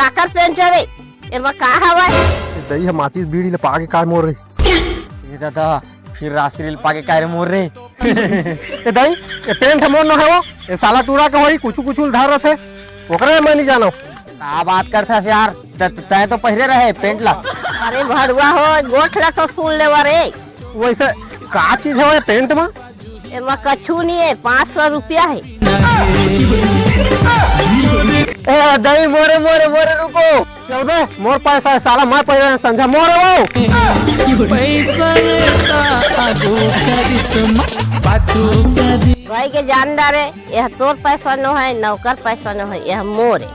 काकर paint हवे एमा का हवा दही हम माचिस बीड़ी ले पाके काय मोर रही ये दादा फिर राशि रील पाके काय मोर रे ए दही ए पेंट मोर न है वो ए साला टूड़ा के होई कुछ उधार रथे ओकरे मैं नहीं जानो का बात करथा यार तय तो पहले रहे पेंट ला। अरे भड़ुआ हो गोठ ला तो सुन ले रे वैसे का चीज है वो पेंट में एमा कछु नहीं है 500 रुपया है। ए दही मोरे मोरे मोरे रुको चल बे मोर पैसा है साला मैं पैसा समझा मोरे वो भाई के जानदार है यह तोर पैसा न है नौकर पैसा न है यह मोर है।